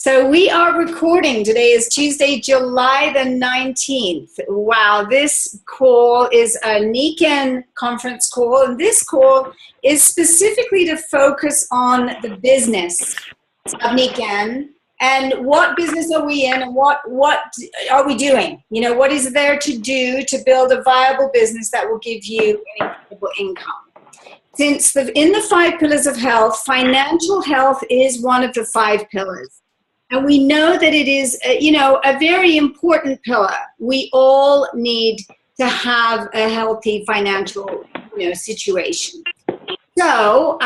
So we are recording. Today is Tuesday, July the 19th. Wow, this call is a Nikken conference call, and this call is specifically to focus on the business of Nikken and what business are we in and what are we doing? You know, what is there to do to build a viable business that will give you an incredible income? Since in the 5 pillars of health, financial health is one of the 5 pillars. And we know that it is, a very important pillar. We all need to have a healthy financial, situation. So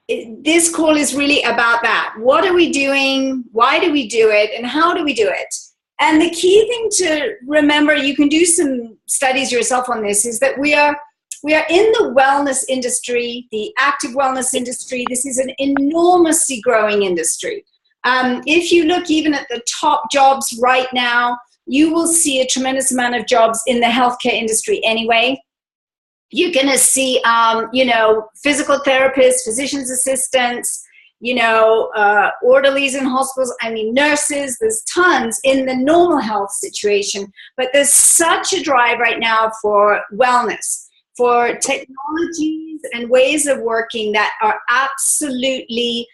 this call is really about that. What are we doing? Why do we do it? And how do we do it? And the key thing to remember, you can do some studies yourself on this, is that we are in the wellness industry, the active wellness industry. This is an enormously growing industry. If you look even at the top jobs right now, you will see a tremendous amount of jobs in the healthcare industry anyway. You're going to see, physical therapists, physician's assistants, orderlies in hospitals, nurses. There's tons in the normal health situation. But there's such a drive right now for wellness, for technologies and ways of working that are absolutely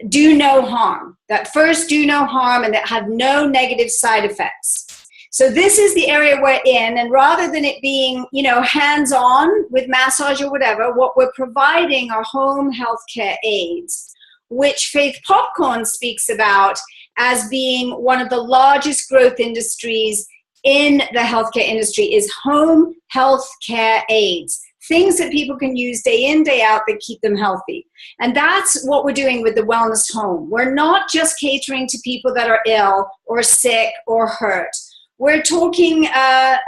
do no harm, that first do no harm and that have no negative side effects. So this is the area we're in, and rather than it being, hands-on with massage or whatever, what we're providing are home healthcare aids, which Faith Popcorn speaks about as being one of the largest growth industries in the healthcare industry is home healthcare aids. Things that people can use day in, day out that keep them healthy. And that's what we're doing with the Wellness Home. We're not just catering to people that are ill or sick or hurt. We're talking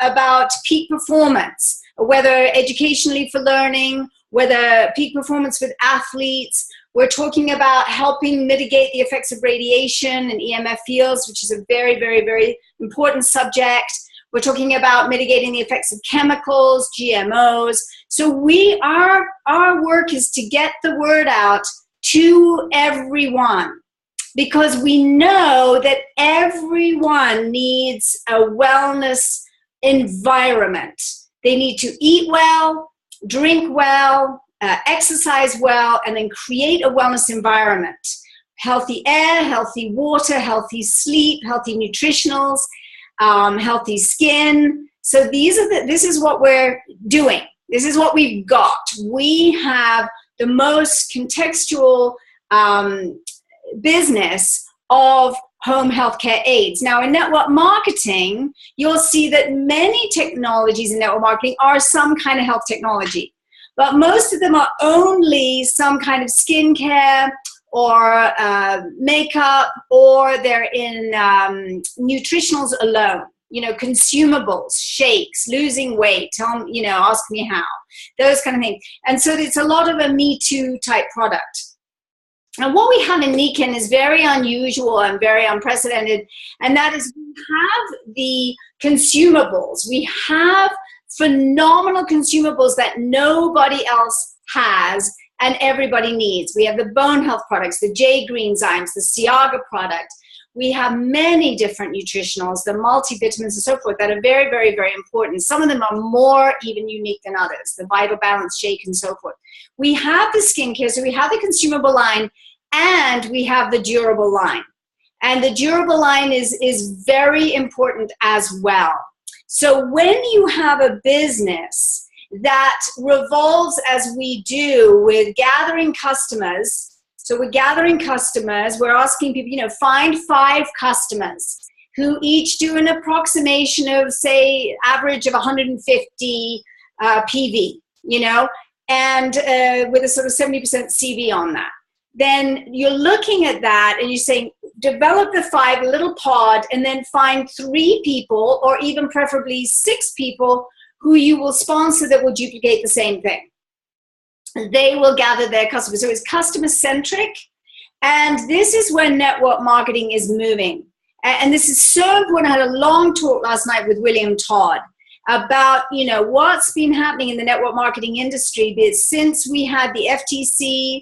about peak performance, whether educationally for learning, whether peak performance with athletes. We're talking about helping mitigate the effects of radiation and EMF fields, which is a very, very, very important subject. We're talking about mitigating the effects of chemicals, GMOs. So our work is to get the word out to everyone, because we know that everyone needs a wellness environment. They need to eat well, drink well, exercise well, and then create a wellness environment. Healthy air, healthy water, healthy sleep, healthy nutritionals, healthy skin. So this is what we're doing. This is what we've got. We have the most contextual business of home healthcare aids. Now, in network marketing, you'll see that many technologies in network marketing are some kind of health technology, but most of them are only some kind of skincare or makeup, or they're in nutritionals alone, consumables, shakes, losing weight, ask me how, those kind of things. And so it's a lot of a Me Too type product. And what we have in Nikken is very unusual and very unprecedented, and that is we have the consumables. We have phenomenal consumables that nobody else has and everybody needs. We have the bone health products, the J Greenzymes, the Siaga product. We have many different nutritionals, the multivitamins and so forth that are very, very, very important. Some of them are more even unique than others, the Vital Balance Shake and so forth. We have the skincare, so we have the consumable line, and we have the durable line. And the durable line is very important as well. So when you have a business that revolves as we do with gathering customers. So we're gathering customers, we're asking people, find 5 customers who each do an approximation of, say, average of 150 PV, and with a sort of 70% CV on that. Then you're looking at that and you're saying, develop the 5, a little pod, and then find 3 people, or even preferably 6 people who you will sponsor that will duplicate the same thing. They will gather their customers. So it's customer-centric, and this is where network marketing is moving. And this is so important. I had a long talk last night with William Todd about, what's been happening in the network marketing industry. Since we had the FTC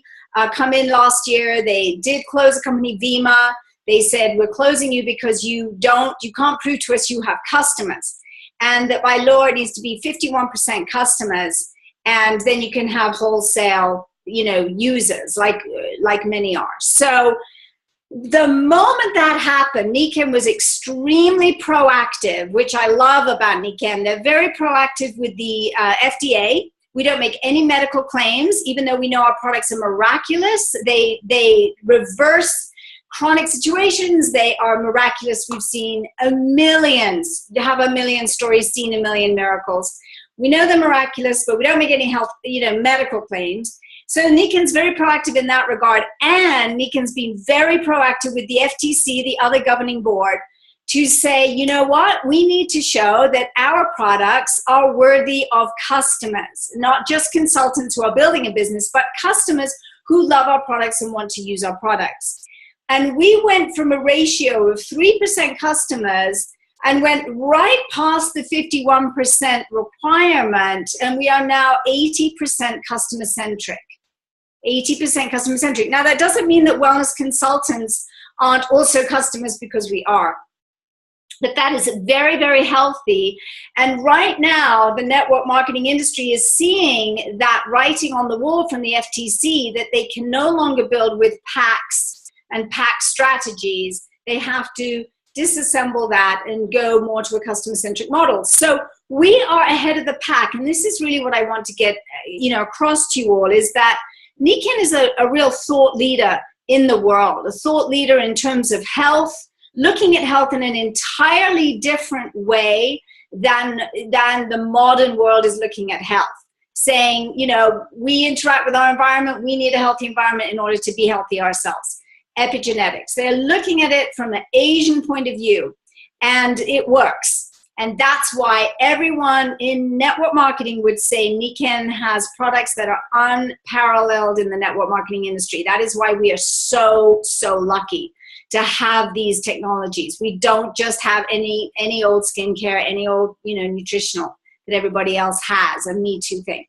come in last year, they did close a company, Vima. They said, we're closing you because you can't prove to us you have customers. And that by law, it needs to be 51% customers. And then you can have wholesale, users like many are. So the moment that happened, Nikken was extremely proactive, which I love about Nikken. They're very proactive with the FDA. We don't make any medical claims, even though we know our products are miraculous. They reverse chronic situations. They are miraculous. We've seen millions, have a million stories, seen a million miracles. We know they're miraculous, but we don't make any health, medical claims. So Nikken's very proactive in that regard, and Nikken's been very proactive with the FTC, the other governing board, to say, you know what, we need to show that our products are worthy of customers, not just consultants who are building a business, but customers who love our products and want to use our products. And we went from a ratio of 3% customers and went right past the 51% requirement, and we are now 80% customer-centric. 80% customer-centric. Now, that doesn't mean that wellness consultants aren't also customers, because we are. But that is very, very healthy. And right now, the network marketing industry is seeing that writing on the wall from the FTC that they can no longer build with packs and pack strategies. They have to disassemble that and go more to a customer-centric model. So we are ahead of the pack. And this is really what I want to get across to you all, is that Nikken is a real thought leader in the world, a thought leader in terms of health, looking at health in an entirely different way than the modern world is looking at health. Saying, we interact with our environment, we need a healthy environment in order to be healthy ourselves. Epigenetics. They're looking at it from an Asian point of view, and it works. And that's why everyone in network marketing would say Nikken has products that are unparalleled in the network marketing industry. That is why we are so, so lucky to have these technologies. We don't just have any old skincare, any old, nutritional that everybody else has, a Me Too thing.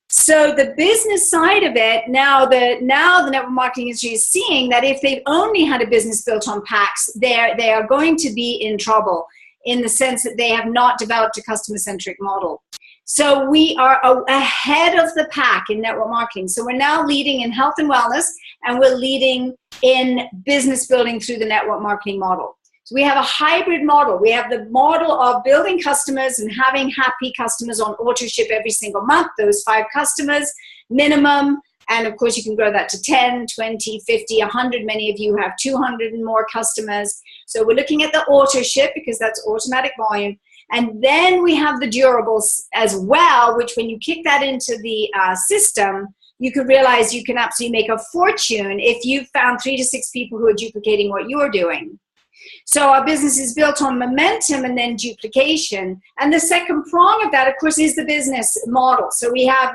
So the business side of it, now the network marketing industry is seeing that if they've only had a business built on packs, they are going to be in trouble, in the sense that they have not developed a customer-centric model. So we are ahead of the pack in network marketing. So we're now leading in health and wellness, and we're leading in business building through the network marketing model. So we have a hybrid model. We have the model of building customers and having happy customers on auto ship every single month, those 5 customers minimum. And of course, you can grow that to 10, 20, 50, 100. Many of you have 200 and more customers. So we're looking at the auto ship, because that's automatic volume. And then we have the durables as well, which when you kick that into the system, you could realize you can absolutely make a fortune if you found 3 to 6 people who are duplicating what you're doing. So our business is built on momentum and then duplication. And the second prong of that, of course, is the business model. So we have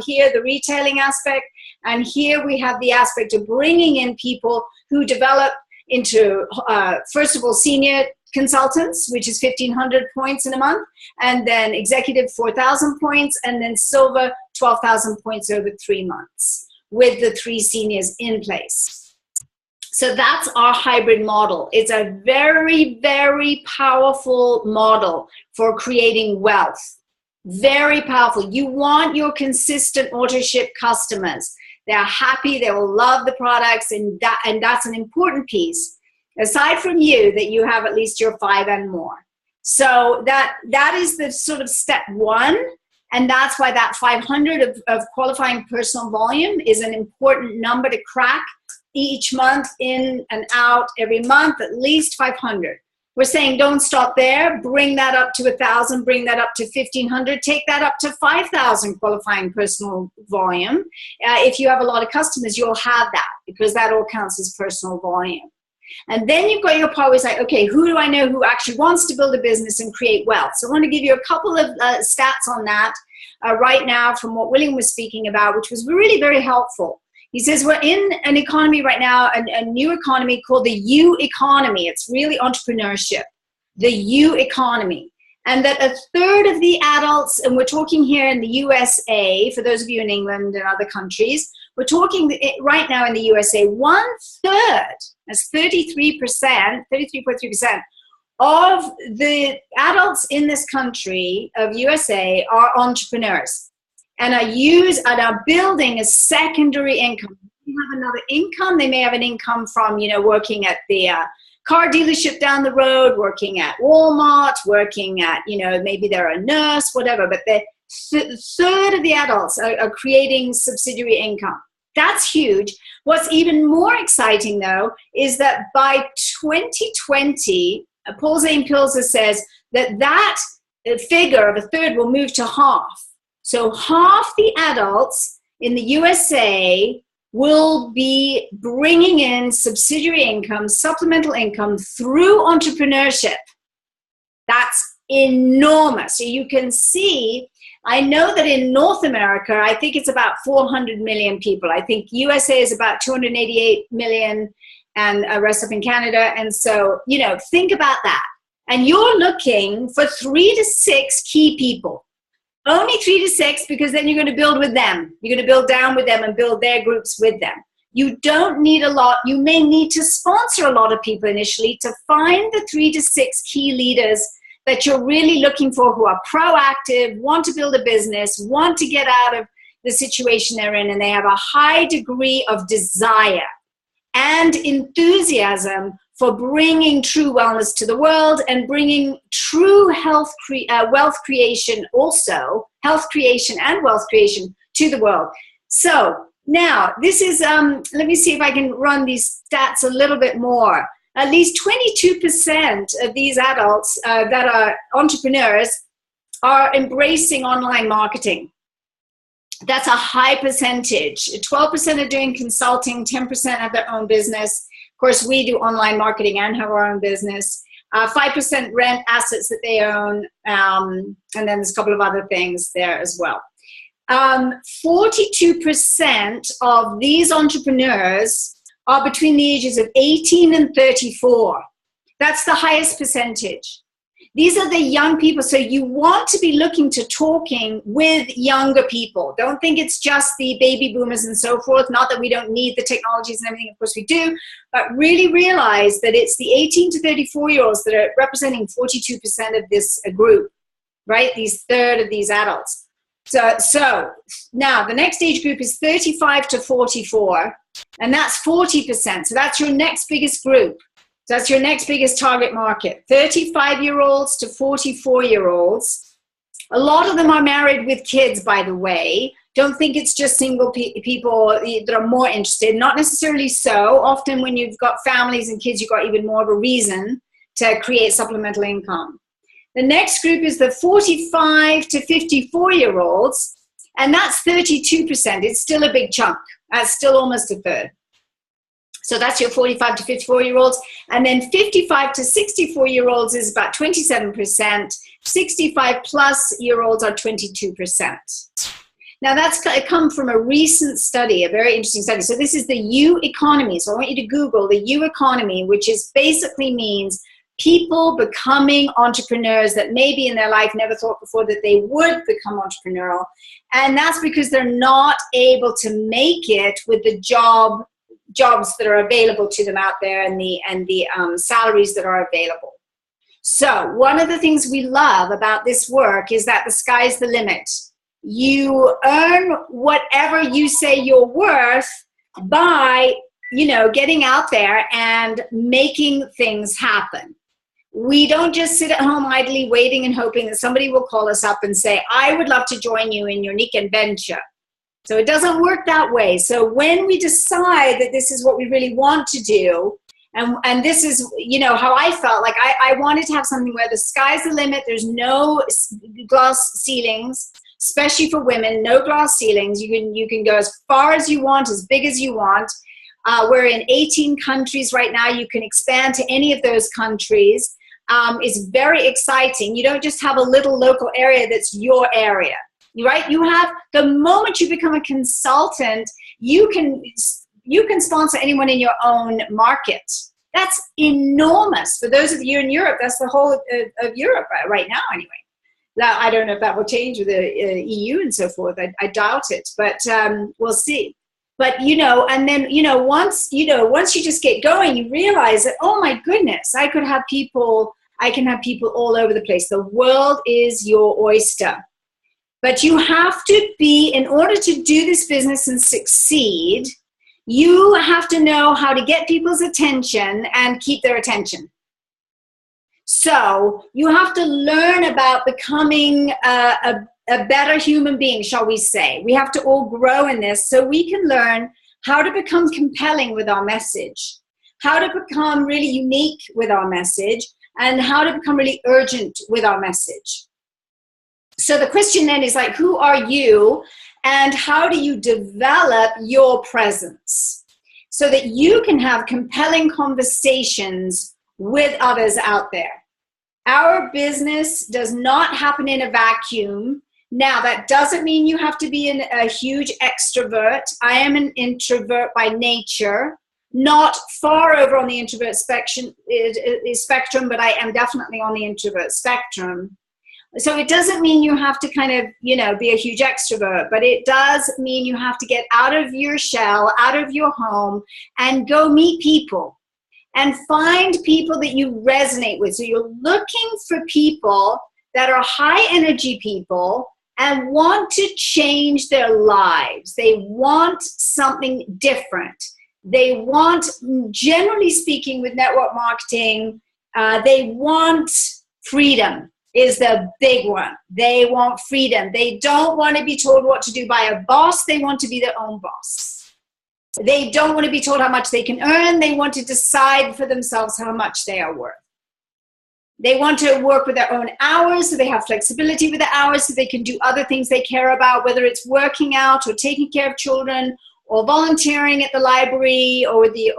here the retailing aspect, and here we have the aspect of bringing in people who develop into, first of all, senior consultants, which is 1,500 points in a month, and then executive 4,000 points, and then silver 12,000 points over 3 months with the 3 seniors in place. So that's our hybrid model. It's a very, very powerful model for creating wealth. Very powerful. You want your consistent auto ship customers. They're happy, they will love the products, and that's an important piece. Aside from you, that you have at least your 5 and more. So that is the sort of step 1. And that's why that 500 of qualifying personal volume is an important number to crack each month, in and out every month, at least 500. We're saying don't stop there. Bring that up to 1,000, bring that up to 1,500, take that up to 5,000 qualifying personal volume. If you have a lot of customers, you'll have that, because that all counts as personal volume. And then you've got your part where it's like, okay, who do I know who actually wants to build a business and create wealth? So I want to give you a couple of stats on that right now from what William was speaking about, which was really very helpful. He says we're in an economy right now, a new economy called the U economy. It's really entrepreneurship, the U economy. And that 1/3 of the adults, and we're talking here in the USA, for those of you in England and other countries, we're talking right now in the USA, 1/3, as 33.3% of the adults in this country of USA are entrepreneurs and are building a secondary income. They have another income. They may have an income from, working at the car dealership down the road, working at Walmart, working at, maybe they're a nurse, whatever. But the third of the adults are creating subsidiary income. That's huge. What's even more exciting, though, is that by 2020, Paul Zane-Pilzer says that figure of a third will move to half. So half the adults in the USA will be bringing in subsidiary income, supplemental income through entrepreneurship. That's enormous. So you can see, I know that in North America, I think it's about 400 million people. I think USA is about 288 million and the rest up in Canada. And so, think about that. And you're looking for 3 to 6 key people. Only 3 to 6, because then you're going to build with them. You're going to build down with them and build their groups with them. You don't need a lot. You may need to sponsor a lot of people initially to find the 3 to 6 key leaders that you're really looking for, who are proactive, want to build a business, want to get out of the situation they're in, and they have a high degree of desire and enthusiasm for bringing true wellness to the world and bringing true wealth creation, also health creation and wealth creation to the world. So now this is, let me see if I can run these stats a little bit more. At least 22% of these adults that are entrepreneurs are embracing online marketing. That's a high percentage. 12% are doing consulting, 10% have their own business. Of course, we do online marketing and have our own business. 5% rent assets that they own, and then there's a couple of other things there as well. 42% of these entrepreneurs are between the ages of 18 and 34. That's the highest percentage. These are the young people. So you want to be looking to talking with younger people. Don't think it's just the baby boomers and so forth. Not that we don't need the technologies and everything. Of course we do. But really realize that it's the 18 to 34-year-olds that are representing 42% of this group, right? These third of these adults. So now the next age group is 35 to 44. And that's 40%. So that's your next biggest group. So that's your next biggest target market. 35-year-olds to 44-year-olds. A lot of them are married with kids, by the way. Don't think it's just single people that are more interested. Not necessarily so. Often when you've got families and kids, you've got even more of a reason to create supplemental income. The next group is the 45 to 54-year-olds. And that's 32%. It's still a big chunk. That's still almost a third. So that's your 45 to 54-year-olds. And then 55 to 64-year-olds is about 27%. 65-plus-year-olds are 22%. Now, that's come from a recent study, a very interesting study. So this is the U economy. So I want you to Google the U economy, which is basically means people becoming entrepreneurs that maybe in their life never thought before that they would become entrepreneurial. And that's because they're not able to make it with the jobs that are available to them out there and the salaries that are available. So one of the things we love about this work is that the sky's the limit. You earn whatever you say you're worth by, getting out there and making things happen. We don't just sit at home idly waiting and hoping that somebody will call us up and say, I would love to join you in your Nikken venture. So it doesn't work that way. So when we decide that this is what we really want to do, and this is, how I felt, like I wanted to have something where the sky's the limit. There's no glass ceilings, especially for women, no glass ceilings. You can go as far as you want, as big as you want. We're in 18 countries right now. You can expand to any of those countries. It's very exciting. You don't just have a little local area that's your area, right? You have, the moment you become a consultant, you can sponsor anyone in your own market. That's enormous. For those of you in Europe, that's the whole of Europe right now anyway. Now, I don't know if that will change with the EU and so forth. I doubt it, but we'll see. But, you know, and then, you know, once you just get going, you realize that, oh my goodness, I can have people all over the place. The world is your oyster. But you have to be, in order to do this business and succeed, you have to know how to get people's attention and keep their attention. So you have to learn about becoming a better human being, shall we say. We have to all grow in this so we can learn how to become compelling with our message, how to become really unique with our message, and how to become really urgent with our message. So the question then is like, who are you and how do you develop your presence so that you can have compelling conversations with others out there? Our business does not happen in a vacuum. Now, that doesn't mean you have to be a huge extrovert. I am an introvert by nature, not far over on the introvert spectrum, but I am definitely on the introvert spectrum. So it doesn't mean you have to kind of, you know, be a huge extrovert, but it does mean you have to get out of your shell, out of your home, and go meet people and find people that you resonate with. So you're looking for people that are high energy people and want to change their lives. They want something different. They want, generally speaking with network marketing, they want freedom. Is the big one. They want freedom. They don't want to be told what to do by a boss. They want to be their own boss. They don't want to be told how much they can earn. They want to decide for themselves how much they are worth. They want to work with their own hours, so they have flexibility with the hours, so they can do other things they care about, whether it's working out or taking care of children or volunteering at the library or the,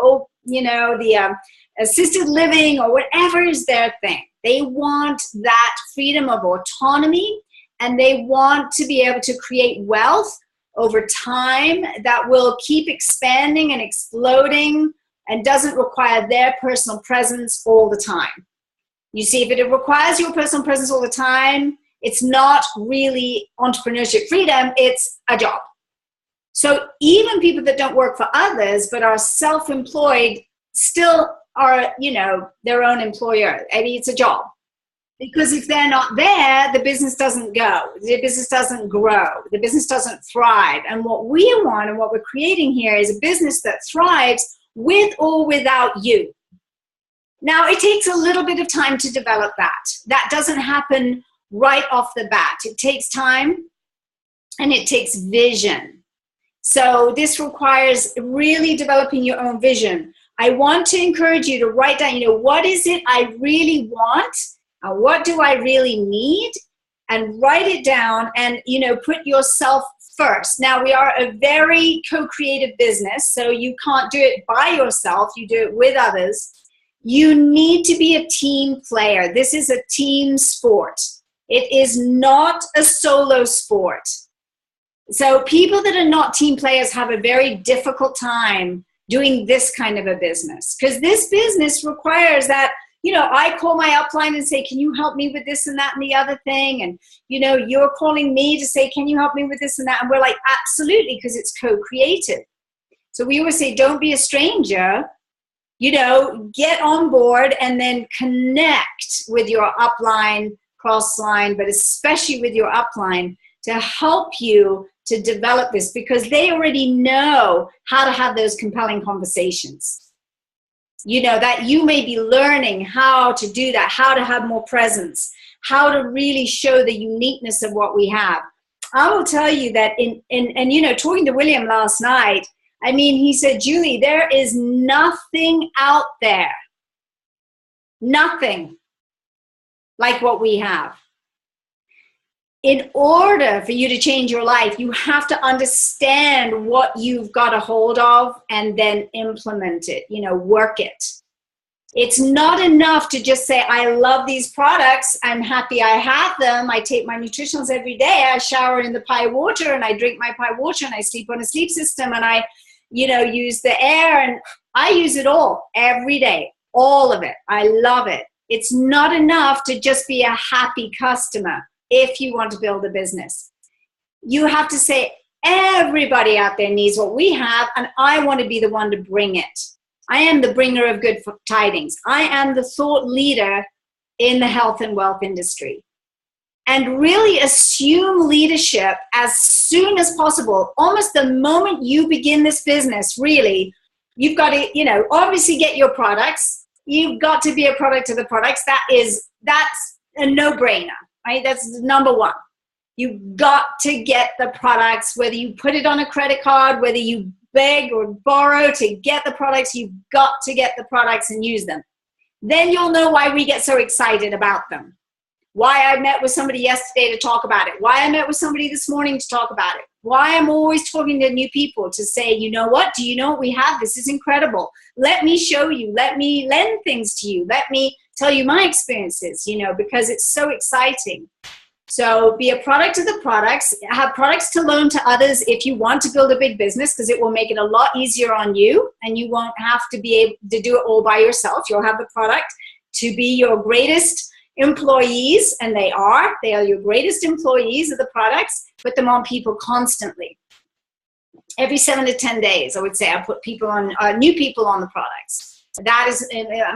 you know, the assisted living or whatever is their thing. They want that freedom of autonomy, and they want to be able to create wealth over time that will keep expanding and exploding and doesn't require their personal presence all the time. You see, if it requires your personal presence all the time, it's not really entrepreneurship freedom, it's a job. So even people that don't work for others but are self-employed still are, you know, their own employer. I mean, it's a job. Because if they're not there, the business doesn't go. The business doesn't grow. The business doesn't thrive. And what we want and what we're creating here is a business that thrives with or without you. Now, it takes a little bit of time to develop that. That doesn't happen right off the bat. It takes time and it takes vision. So this requires really developing your own vision. I want to encourage you to write down, you know, what is it I really want? And what do I really need? And write it down and, you know, put yourself first. Now, we are a very co-creative business, so you can't do it by yourself. You do it with others. You need to be a team player. This is a team sport. It is not a solo sport. So people that are not team players have a very difficult time doing this kind of a business, because this business requires that, you know, I call my upline and say, can you help me with this and that and the other thing? And, you know, you're calling me to say, can you help me with this and that? And we're like, absolutely, because it's co-creative. So we always say, don't be a stranger, you know, get on board and then connect with your upline, cross-line, but especially with your upline to help you to develop this, because they already know how to have those compelling conversations. You know, that you may be learning how to do that, how to have more presence, how to really show the uniqueness of what we have. I will tell you that and you know, talking to William last night, I mean, he said, Julie, there is nothing out there, nothing like what we have. In order for you to change your life, you have to understand what you've got a hold of and then implement it, you know, work it. It's not enough to just say, I love these products. I'm happy I have them. I take my nutritionals every day. I shower in the pie water and I drink my pie water and I sleep on a sleep system and I, you know, use the air and I use it all every day, all of it. I love it. It's not enough to just be a happy customer. If you want to build a business, you have to say, Everybody out there needs what we have, and I want to be the one to bring it. I am the bringer of good tidings. I am the thought leader in the health and wealth industry. And really assume leadership as soon as possible. Almost the moment you begin this business, really, you've got to, obviously get your products. You've got to be a product of the products. That's a no-brainer, right? That's number one. You've got to get the products, whether you put it on a credit card, whether you beg or borrow to get the products, you've got to get the products and use them. Then you'll know why we get so excited about them. Why I met with somebody yesterday to talk about it. Why I met with somebody this morning to talk about it. Why I'm always talking to new people to say, you know what? Do you know what we have? This is incredible. Let me show you. Let me lend things to you. Let me tell you my experiences, because it's so exciting. So be a product of the products. Have products to loan to others if you want to build a big business, because it will make it a lot easier on you, and you won't have to be able to do it all by yourself. You'll have the product to be your greatest employees, and they are your greatest employees of the products. Put them on people constantly. Every 7 to 10 days, I would say, I put people on new people on the products. That is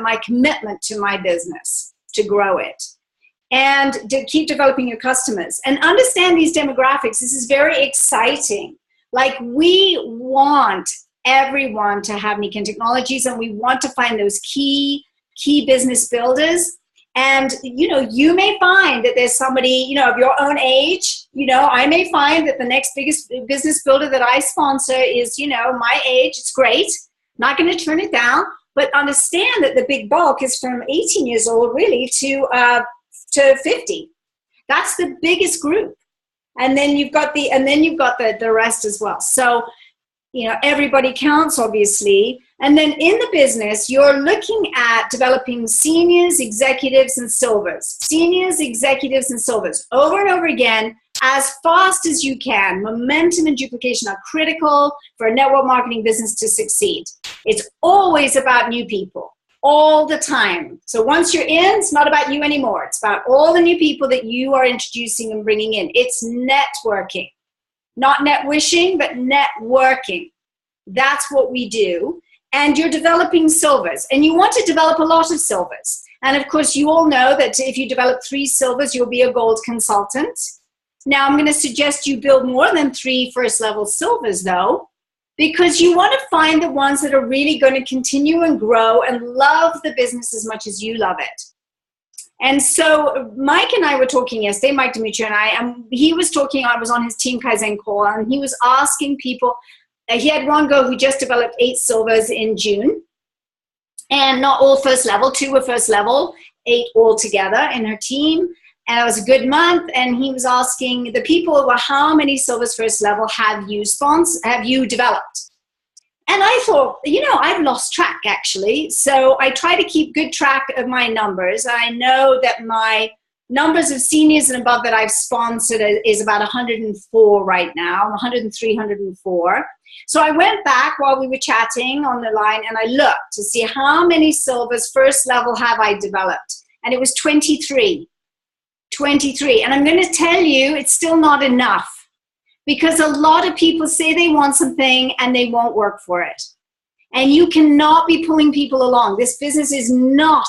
my commitment to my business, to grow it and to keep developing your customers and understand these demographics. This is very exciting. Like, we want everyone to have Nikken technologies, and we want to find those key business builders. And, you may find that there's somebody, of your own age. I may find that the next biggest business builder that I sponsor is, my age. It's great. Not going to turn it down, but understand that the big bulk is from 18 years old, really, to 50. That's the biggest group. And then you've got the rest as well. So, everybody counts, obviously. And then in the business, you're looking at developing seniors, executives, and silvers. Seniors, executives, and silvers over and over again, as fast as you can. Momentum and duplication are critical for a network marketing business to succeed. It's always about new people, all the time. So once you're in, it's not about you anymore. It's about all the new people that you are introducing and bringing in. It's networking. Not net wishing, but networking. That's what we do. And you're developing silvers. And you want to develop a lot of silvers. And of course, you all know that if you develop 3 silvers, you'll be a gold consultant. Now, I'm going to suggest you build more than 3 first-level silvers, though, because you want to find the ones that are really going to continue and grow and love the business as much as you love it. And so Mike and I were talking yesterday, Mike Demetrio and I, and he was talking, I was on his Team Kaizen call, and he was asking people, he had one girl who just developed 8 silvers in June, and not all first level, 2 were first level, 8 altogether in her team, and it was a good month. And he was asking the people, well, how many silvers first level have you developed? And I thought, I've lost track, actually. So I try to keep good track of my numbers. I know that my numbers of seniors and above that I've sponsored is about 104 right now, 103, 104. So I went back while we were chatting on the line, and I looked to see how many silvers first level have I developed. And it was 23. 23. And I'm going to tell you, it's still not enough. Because a lot of people say they want something and they won't work for it. And you cannot be pulling people along. This business is not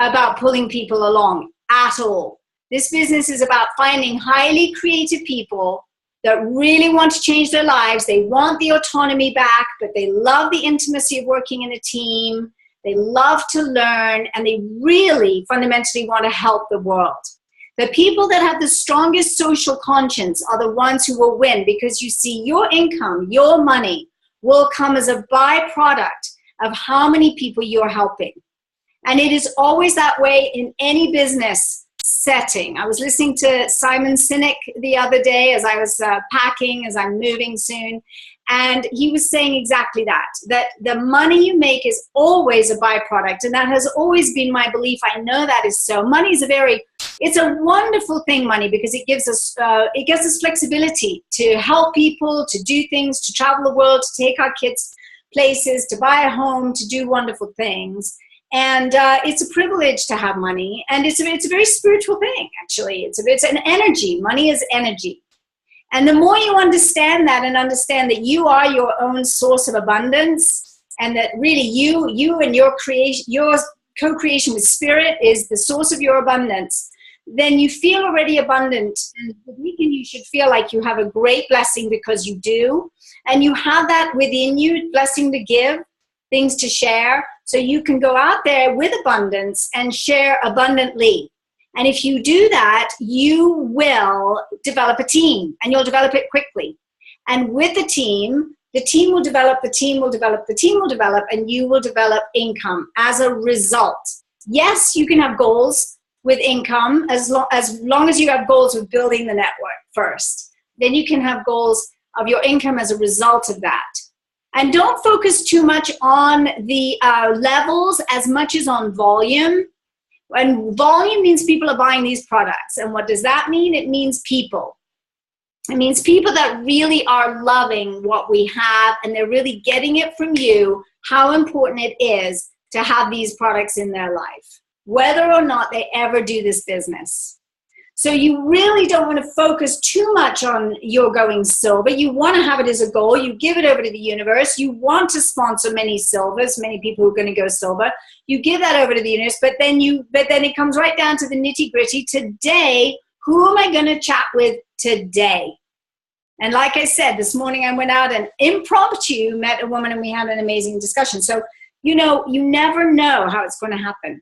about pulling people along at all. This business is about finding highly creative people that really want to change their lives. They want the autonomy back, but they love the intimacy of working in a team. They love to learn, and they really fundamentally want to help the world. The people that have the strongest social conscience are the ones who will win, because you see, your income, your money will come as a byproduct of how many people you're helping. And it is always that way in any business setting. I was listening to Simon Sinek the other day as I was packing, as I'm moving soon. And he was saying exactly that the money you make is always a byproduct. And that has always been my belief. I know that is so. Money is it's a wonderful thing, money, because it gives us flexibility to help people, to do things, to travel the world, to take our kids places, to buy a home, to do wonderful things. And it's a privilege to have money. And it's a very spiritual thing, actually. It's an energy. Money is energy. And the more you understand that and understand that you are your own source of abundance, and that really you and your creation, your co-creation with spirit is the source of your abundance, then you feel already abundant. And the weekend you should feel like you have a great blessing, because you do. And you have that within you, blessing to give, things to share. So you can go out there with abundance and share abundantly. And if you do that, you will develop a team, and you'll develop it quickly. And with the team will develop, the team will develop, the team will develop, and you will develop income as a result. Yes, you can have goals with income as long as you have goals with building the network first. Then you can have goals of your income as a result of that. And don't focus too much on the levels as much as on volume. And volume means people are buying these products. And what does that mean? It means people. It means people that really are loving what we have, and they're really getting it from you, how important it is to have these products in their life, whether or not they ever do this business. So you really don't want to focus too much on your going silver. You want to have it as a goal. You give it over to the universe. You want to sponsor many silvers, many people who are going to go silver. You give that over to the universe, but then it comes right down to the nitty-gritty. Today, who am I going to chat with today? And like I said, this morning I went out and impromptu met a woman, and we had an amazing discussion. So, you never know how it's going to happen.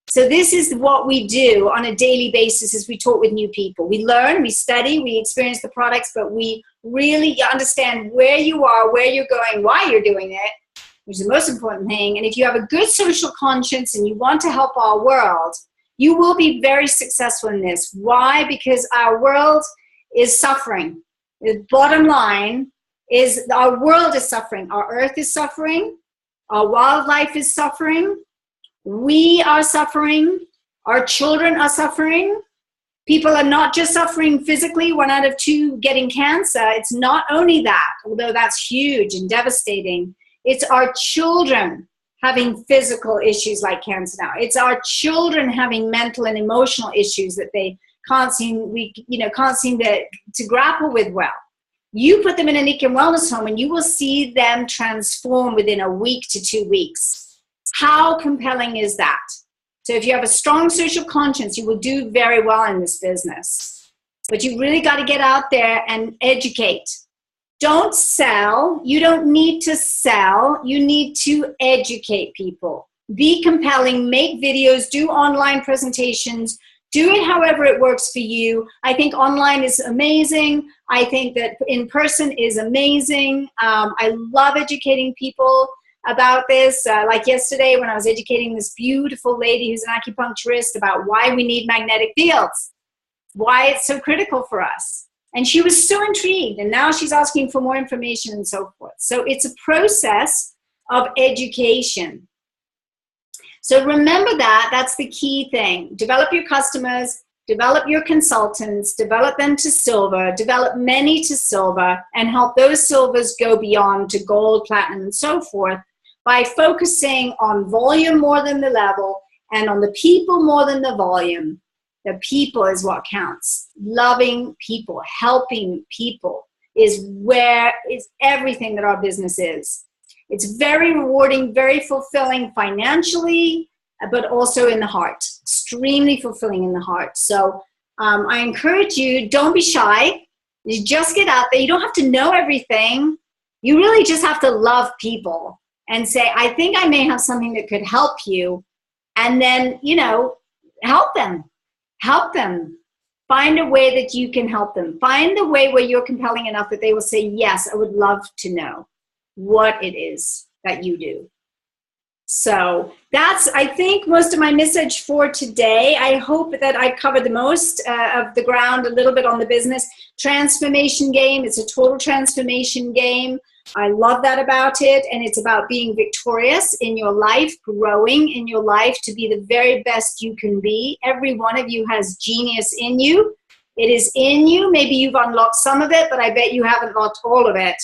So this is what we do on a daily basis, is we talk with new people. We learn, we study, we experience the products, but we really understand where you are, where you're going, why you're doing it, which is the most important thing. And if you have a good social conscience and you want to help our world, you will be very successful in this. Why? Because our world is suffering. The bottom line is our world is suffering. Our earth is suffering. Our wildlife is suffering. We are suffering. Our children are suffering. People are not just suffering physically, 1 out of 2 getting cancer. It's not only that, although that's huge and devastating. It's our children having physical issues like cancer now. It's our children having mental and emotional issues that they can't seem to grapple with well. You put them in a Nikken Wellness home, and you will see them transform within a week to 2 weeks. How compelling is that? So if you have a strong social conscience, you will do very well in this business. But you really got to get out there and educate. Don't sell. You don't need to sell. You need to educate people. Be compelling. Make videos. Do online presentations. Do it however it works for you. I think online is amazing. I think that in person is amazing. I love educating people about this. Like yesterday when I was educating this beautiful lady who's an acupuncturist about why we need magnetic fields, why it's so critical for us. And she was so intrigued, and now she's asking for more information and so forth. So it's a process of education. So remember that, that's the key thing. Develop your customers, develop your consultants, develop them to silver, develop many to silver, and help those silvers go beyond to gold, platinum, and so forth by focusing on volume more than the level and on the people more than the volume. The people is what counts. Loving people, helping people is everything that our business is. It's very rewarding, very fulfilling financially, but also in the heart. Extremely fulfilling in the heart. So I encourage you, don't be shy. You just get out there. You don't have to know everything. You really just have to love people and say, I think I may have something that could help you. And then, help them. Help them. Find a way that you can help them. Find the way where you're compelling enough that they will say, yes, I would love to know what it is that you do. So that's, I think, most of my message for today. I hope that I've covered the most of the ground, a little bit on the business. Transformation game. It's a total transformation game. I love that about it. And it's about being victorious in your life, growing in your life to be the very best you can be. Every one of you has genius in you. It is in you. Maybe you've unlocked some of it, but I bet you haven't unlocked all of it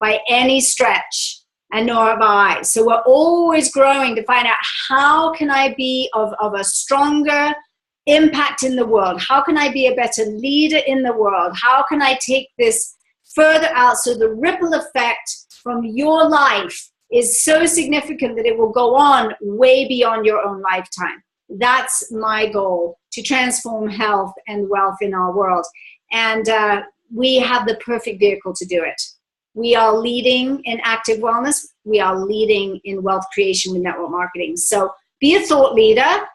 by any stretch. And nor have I. So we're always growing to find out how can I be of a stronger, impact in the world? How can I be a better leader in the world? How can I take this further out so the ripple effect from your life is so significant that it will go on way beyond your own lifetime? That's my goal, to transform health and wealth in our world. And we have the perfect vehicle to do it. We are leading in active wellness. We are leading in wealth creation with network marketing. So be a thought leader.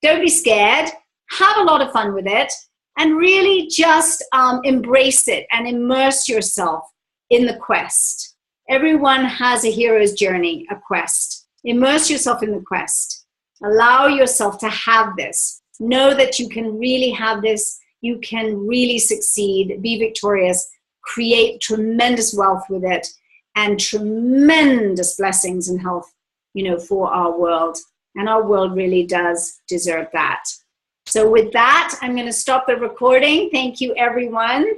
Don't be scared. Have a lot of fun with it. And really just embrace it and immerse yourself in the quest. Everyone has a hero's journey, a quest. Immerse yourself in the quest. Allow yourself to have this. Know that you can really have this. You can really succeed, be victorious, create tremendous wealth with it, and tremendous blessings and health, for our world. And our world really does deserve that. So with that, I'm going to stop the recording. Thank you, everyone.